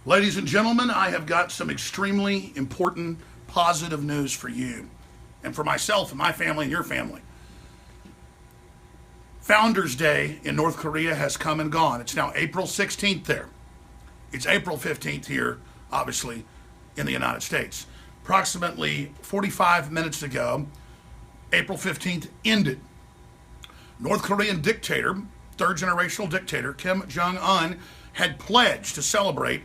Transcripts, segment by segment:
Ladies and gentlemen, I have got some extremely important positive news for you and for myself and my family and your family. Founders Day in North Korea has come and gone. It's now April 16th there. It's April 15th here, obviously, in the United States. Approximately 45 minutes ago, April 15th ended. North Korean dictator, third generational dictator, Kim Jong-un, had pledged to celebrate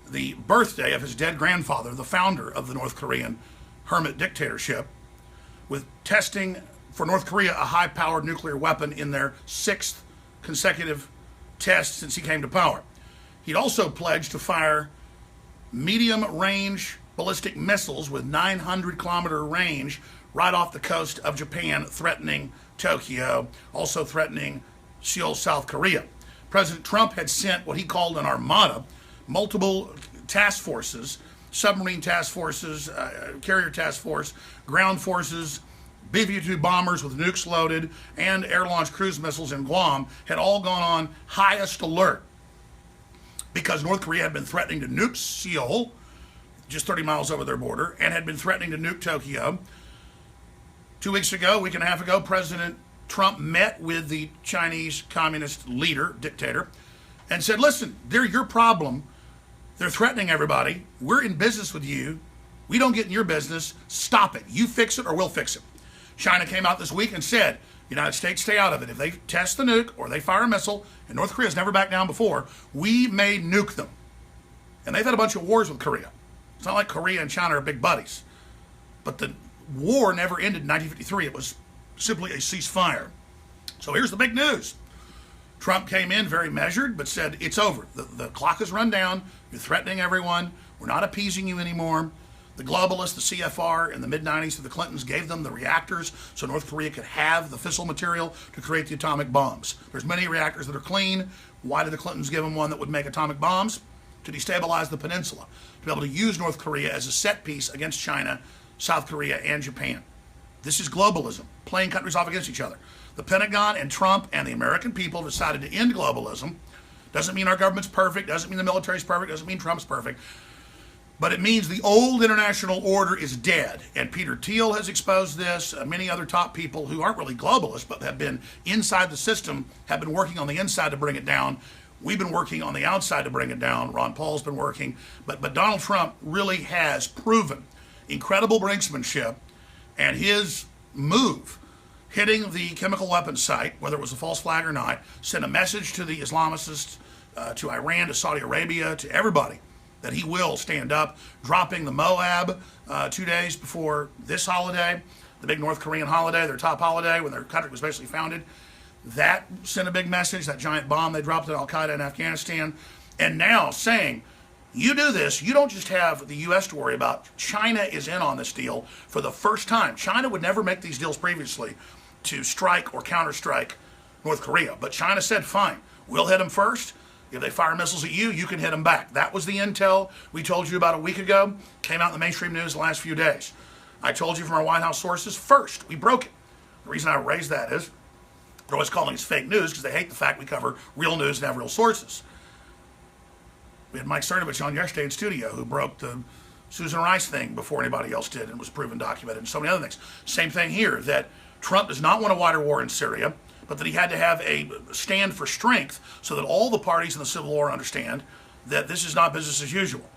the birthday of his dead grandfather, the founder of the North Korean hermit dictatorship, with testing for North Korea a high-powered nuclear weapon in their sixth consecutive test since he came to power. He'd also pledged to fire medium-range ballistic missiles with 900-kilometer range right off the coast of Japan, threatening Tokyo, also threatening Seoul, South Korea. President Trump had sent what he called an armada, multiple task forces, submarine task forces, carrier task force, ground forces, ww3 bombers with nukes loaded, and air-launched cruise missiles in Guam had all gone on highest alert because North Korea had been threatening to nuke Seoul, just 30 miles over their border, and had been threatening to nuke Tokyo. 2 weeks ago, a week and a half ago, President Trump met with the Chinese communist leader, dictator, and said, listen, they're your problem. They're threatening everybody. We're in business with you. We don't get in your business. Stop it. You fix it or we'll fix it. China came out this week and said, United States, stay out of it. If they test the nuke or they fire a missile, and North Korea's never backed down before, we may nuke them. And they've had a bunch of wars with Korea. It's not like Korea and China are big buddies. But the war never ended in 1953. It was simply a ceasefire. So here's the big news. Trump came in very measured, but said, it's over. The clock has run down. You're threatening everyone. We're not appeasing you anymore. The globalists, the CFR, in the mid-90s to the Clintons gave them the reactors so North Korea could have the fissile material to create the atomic bombs. There's many reactors that are clean. Why did the Clintons give them one that would make atomic bombs? To destabilize the peninsula, to be able to use North Korea as a set piece against China, South Korea, and Japan. This is globalism, playing countries off against each other. The Pentagon and Trump and the American people decided to end globalism. Doesn't mean our government's perfect, doesn't mean the military's perfect, doesn't mean Trump's perfect. But it means the old international order is dead. And Peter Thiel has exposed this. Many other top people who aren't really globalists, but have been inside the system, have been working on the inside to bring it down. We've been working on the outside to bring it down. Ron Paul's been working. But Donald Trump really has proven incredible brinksmanship, and his move, hitting the chemical weapons site, whether it was a false flag or not, sent a message to the Islamists, to Iran, to Saudi Arabia, to everybody, that he will stand up, dropping the Moab 2 days before this holiday, the big North Korean holiday, their top holiday, when their country was basically founded. That sent a big message, that giant bomb they dropped at Al-Qaeda in Afghanistan. And now saying, you do this, you don't just have the U.S. to worry about. China is in on this deal for the first time. China would never make these deals previously to strike or counter-strike North Korea. But China said, fine, we'll hit them first. If they fire missiles at you, you can hit them back. That was the intel we told you about a week ago. Came out in the mainstream news the last few days. I told you from our White House sources first. We broke it. The reason I raised that is they're always calling us fake news because they hate the fact we cover real news and have real sources. We had Mike Cernovich on yesterday in studio who broke the Susan Rice thing before anybody else did and was proven documented and so many other things. Same thing here, that Trump does not want a wider war in Syria, but that he had to have a stand for strength so that all the parties in the Civil War understand that this is not business as usual.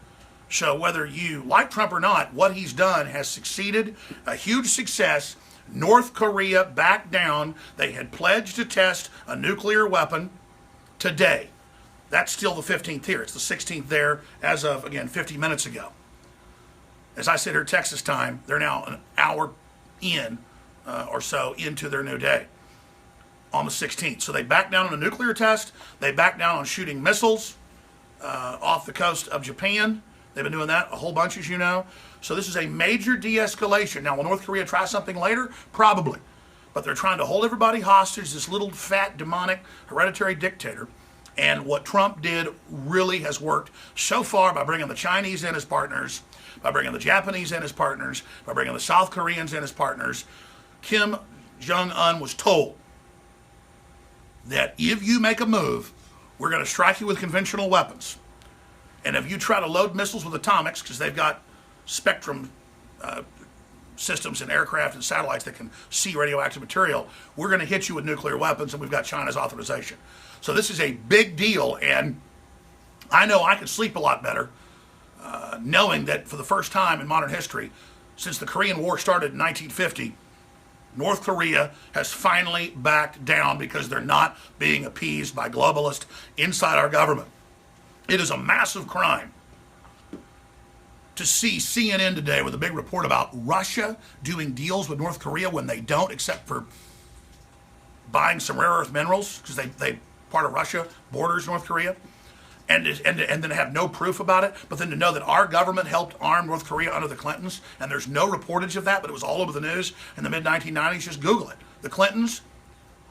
So whether you like Trump or not, what he's done has succeeded, a huge success. North Korea backed down. They had pledged to test a nuclear weapon today. That's still the 15th here. It's the 16th there as of, again, 50 minutes ago. As I sit here Texas time, they're now an hour in or so into their new day on the 16th. So they backed down on a nuclear test. They backed down on shooting missiles off the coast of Japan. They've been doing that a whole bunch, as you know. So this is a major de-escalation. Now, will North Korea try something later? Probably. But they're trying to hold everybody hostage, this little fat, demonic, hereditary dictator. And what Trump did really has worked so far by bringing the Chinese in as partners, by bringing the Japanese in as partners, by bringing the South Koreans in as partners. Kim Jong-un was told that if you make a move, we're going to strike you with conventional weapons. And if you try to load missiles with atomics, because they've got spectrum systems in aircraft and satellites that can see radioactive material, we're going to hit you with nuclear weapons, and we've got China's authorization. So this is a big deal, and I know I can sleep a lot better knowing that for the first time in modern history, since the Korean War started in 1950, North Korea has finally backed down because they're not being appeased by globalists inside our government. It is a massive crime to see CNN today with a big report about Russia doing deals with North Korea when they don't, except for buying some rare earth minerals, because they part of Russia borders North Korea, and then have no proof about it. But then to know that our government helped arm North Korea under the Clintons, and there's no reportage of that, but it was all over the news in the mid-1990s. Just Google it. The Clintons,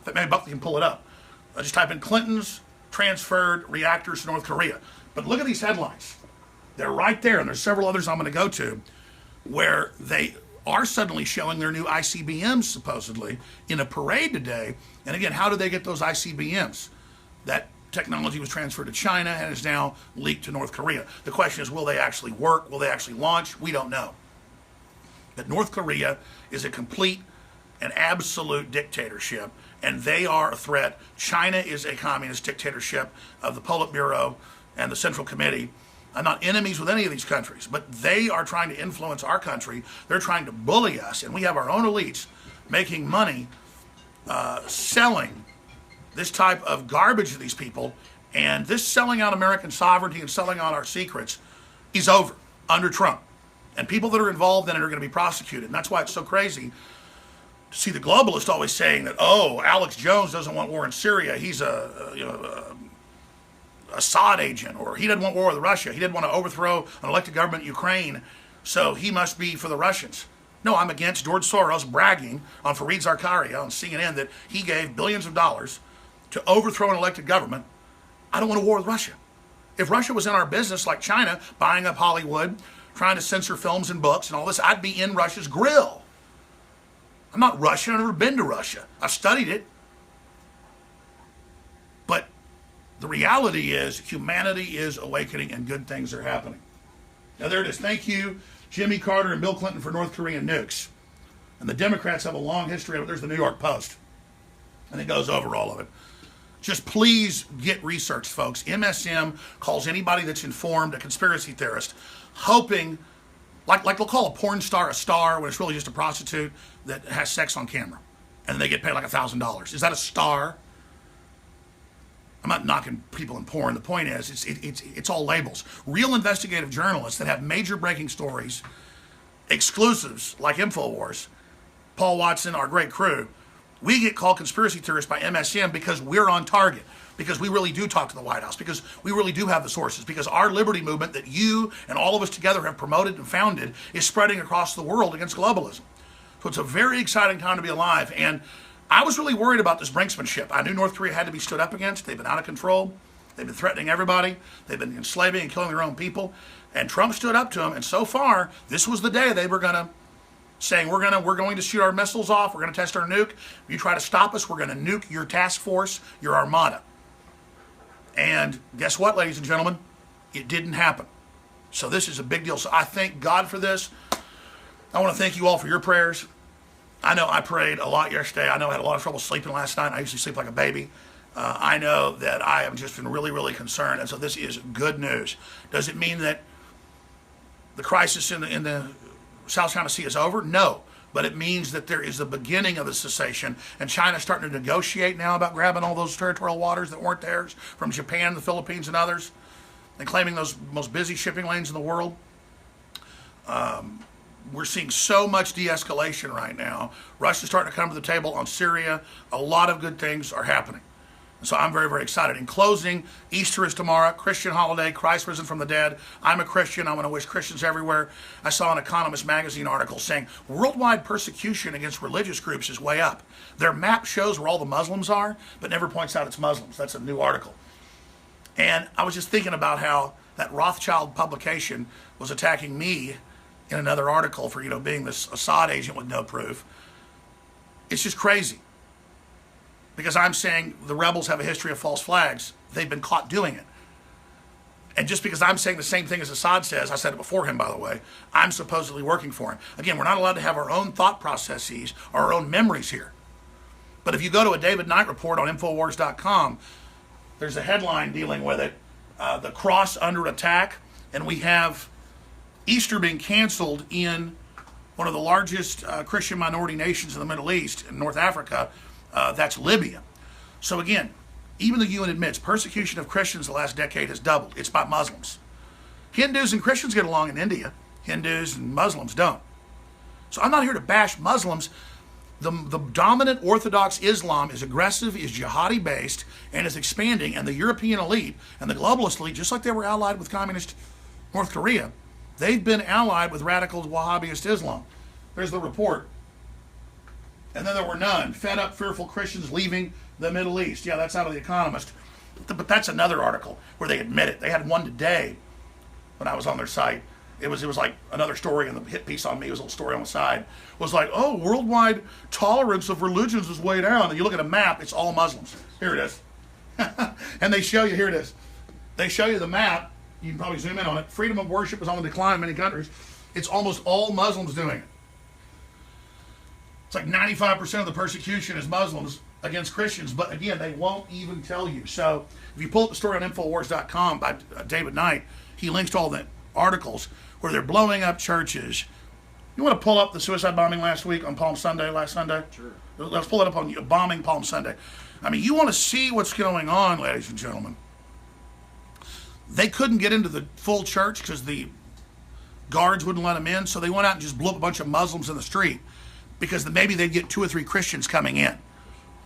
I think maybe Buckley can pull it up. Just type in Clintons transferred reactors to North Korea. But look at these headlines. They're right there, and there's several others I'm going to go to, where they are suddenly showing their new ICBMs, supposedly, in a parade today. And again, how did they get those ICBMs? That technology was transferred to China and is now leaked to North Korea. The question is, will they actually work? Will they actually launch? We don't know. But North Korea is a complete and absolute dictatorship, and they are a threat. China is a communist dictatorship of the Politburo and the Central Committee. I'm not enemies with any of these countries, but they are trying to influence our country. They're trying to bully us, and we have our own elites making money selling this type of garbage to these people. And this selling out American sovereignty and selling out our secrets is over under Trump. And people that are involved in it are going to be prosecuted. And that's why it's so crazy to see the globalists always saying that, oh, Alex Jones doesn't want war in Syria. He's a Assad agent, or he didn't want war with Russia. He didn't want to overthrow an elected government in Ukraine, so he must be for the Russians. No, I'm against George Soros bragging on Fareed Zakaria on CNN that he gave billions of dollars to overthrow an elected government. I don't want a war with Russia. If Russia was in our business like China, buying up Hollywood, trying to censor films and books and all this, I'd be in Russia's grill. I'm not Russian. I've never been to Russia. I've studied it. But the reality is humanity is awakening and good things are happening. Now there it is. Thank you, Jimmy Carter and Bill Clinton, for North Korean nukes. And the Democrats have a long history of it. There's the New York Post. And it goes over all of it. Just please get research, folks. MSM calls anybody that's informed a conspiracy theorist, hoping, like they'll call a porn star a star when it's really just a prostitute that has sex on camera. And they get paid like $1,000. Is that a star? I'm not knocking people in porn. The point is, it's all labels. Real investigative journalists that have major breaking stories, exclusives like InfoWars, Paul Watson, our great crew, we get called conspiracy theorists by MSM because we're on target, because we really do talk to the White House, because we really do have the sources, because our liberty movement that you and all of us together have promoted and founded is spreading across the world against globalism. So it's a very exciting time to be alive. And I was really worried about this brinksmanship. I knew North Korea had to be stood up against. They've been out of control. They've been threatening everybody. They've been enslaving and killing their own people. And Trump stood up to them. And so far, this was the day they were going to saying we're going to shoot our missiles off. We're going to test our nuke. If you try to stop us, we're going to nuke your task force, your armada. And guess what, ladies and gentlemen? It didn't happen. So this is a big deal. So I thank God for this. I want to thank you all for your prayers. I know I prayed a lot yesterday. I know I had a lot of trouble sleeping last night. I usually sleep like a baby. I know that I have just been really, really concerned. And so this is good news. Does it mean that the crisis in the South China Sea is over? No. But it means that there is the beginning of the cessation. And China's starting to negotiate now about grabbing all those territorial waters that weren't theirs from Japan, the Philippines, and others, and claiming those most busy shipping lanes in the world. We're seeing so much de-escalation right now. Russia's starting to come to the table on Syria. A lot of good things are happening. So I'm very, very excited. In closing, Easter is tomorrow, Christian holiday, Christ risen from the dead. I'm a Christian. I want to wish Christians everywhere. I saw an Economist magazine article saying worldwide persecution against religious groups is way up. Their map shows where all the Muslims are, but never points out it's Muslims. That's a new article. And I was just thinking about how that Rothschild publication was attacking me in another article for, being this Assad agent with no proof. It's just crazy. Because I'm saying the rebels have a history of false flags. They've been caught doing it. And just because I'm saying the same thing as Assad says, I said it before him, by the way, I'm supposedly working for him. Again, we're not allowed to have our own thought processes, our own memories here. But if you go to a David Knight report on Infowars.com, there's a headline dealing with it, the cross under attack, and we have Easter being canceled in one of the largest Christian minority nations in the Middle East, in North Africa, that's Libya. So again, even the UN admits persecution of Christians the last decade has doubled. It's by Muslims. Hindus and Christians get along in India. Hindus and Muslims don't. So I'm not here to bash Muslims. The dominant Orthodox Islam is aggressive, is jihadi based, and is expanding. And the European elite and the globalist elite, just like they were allied with communist North Korea, they've been allied with radical Wahhabist Islam. There's the report. And then there were none. Fed up, fearful Christians leaving the Middle East. Yeah, that's out of The Economist. But that's another article where they admit it. They had one today when I was on their site. It was like another story, and the hit piece on me was a little story on the side. It was like, oh, worldwide tolerance of religions is way down. And you look at a map, it's all Muslims. Here it is. And they show you, here it is. They show you the map. You can probably zoom in on it. Freedom of worship is on the decline in many countries. It's almost all Muslims doing it. It's like 95% of the persecution is Muslims against Christians, but again, they won't even tell you. So if you pull up the story on Infowars.com by David Knight, he links to all the articles where they're blowing up churches. You want to pull up the suicide bombing last Sunday? Sure. Let's pull it up on bombing Palm Sunday. I mean, you want to see what's going on, ladies and gentlemen. They couldn't get into the full church because the guards wouldn't let them in, so they went out and just blew up a bunch of Muslims in the street because maybe they'd get 2 or 3 Christians coming in.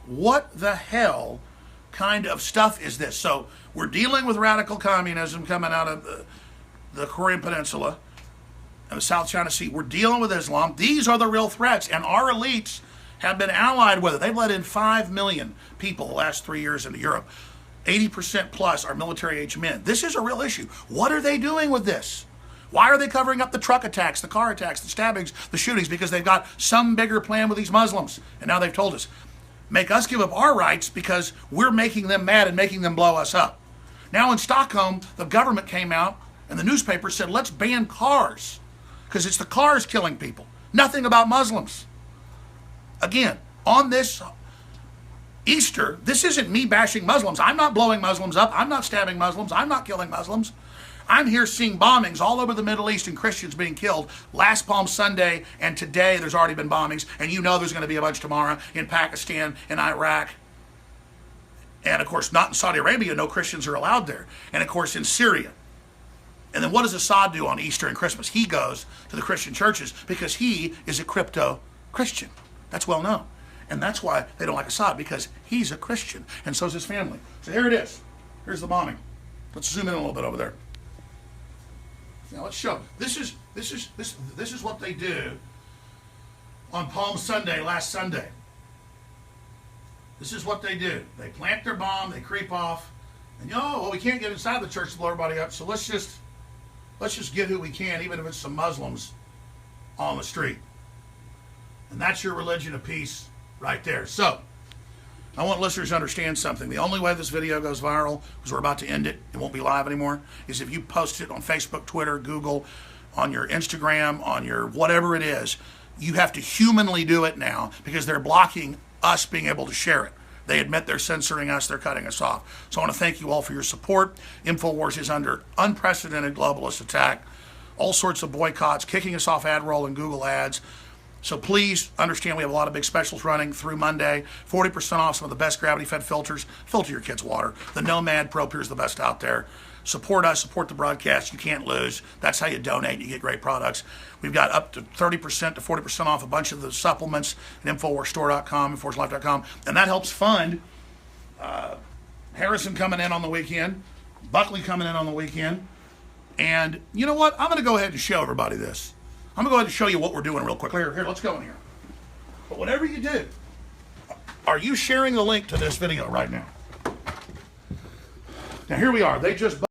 What the hell kind of stuff is this? So we're dealing with radical communism coming out of the Korean Peninsula and the South China Sea. We're dealing with Islam. These are the real threats, and our elites have been allied with it. They've let in 5 million people the last 3 years into Europe. 80% plus are military-age men. This is a real issue. What are they doing with this? Why are they covering up the truck attacks, the car attacks, the stabbings, the shootings? Because they've got some bigger plan with these Muslims. And now they've told us, make us give up our rights because we're making them mad and making them blow us up. Now in Stockholm, the government came out and the newspaper said, let's ban cars because it's the cars killing people. Nothing about Muslims. Again, on this Easter, this isn't me bashing Muslims. I'm not blowing Muslims up. I'm not stabbing Muslims. I'm not killing Muslims. I'm here seeing bombings all over the Middle East and Christians being killed. Last Palm Sunday and today there's already been bombings, and you know there's going to be a bunch tomorrow in Pakistan, in Iraq. And of course, not in Saudi Arabia, no Christians are allowed there. And of course in Syria. And then what does Assad do on Easter and Christmas? He goes to the Christian churches because he is a crypto Christian. That's well known. And that's why they don't like Assad, because he's a Christian, and so is his family. So here it is. Here's the bombing. Let's zoom in a little bit over there. Now let's show. This is what they do on Palm Sunday, last Sunday. This is what they do. They plant their bomb, they creep off, and well, we can't get inside the church to blow everybody up, so let's just get who we can, even if it's some Muslims on the street. And that's your religion of peace right there. So I want listeners to understand something. The only way this video goes viral, because we're about to end it, it won't be live anymore, is if you post it on Facebook, Twitter, Google, on your Instagram, on your whatever it is. You have to humanly do it now because they're blocking us being able to share it. They admit they're censoring us, they're cutting us off. So I want to thank you all for your support. InfoWars is under unprecedented globalist attack. All sorts of boycotts, kicking us off AdRoll and Google ads. So please understand we have a lot of big specials running through Monday. 40% off some of the best gravity-fed filters. Filter your kids' water. The Nomad Pro Pure is the best out there. Support us. Support the broadcast. You can't lose. That's how you donate. You get great products. We've got up to 30% to 40% off a bunch of the supplements at InfoWarsStore.com, InfoWarsLife.com. And that helps fund Harrison coming in on the weekend, Buckley coming in on the weekend. And you know what? I'm going to go ahead and show everybody this. I'm going to go ahead and show you what we're doing real quick. Here, let's go in here. But whatever you do, are you sharing the link to this video right now? Now, here we are. They just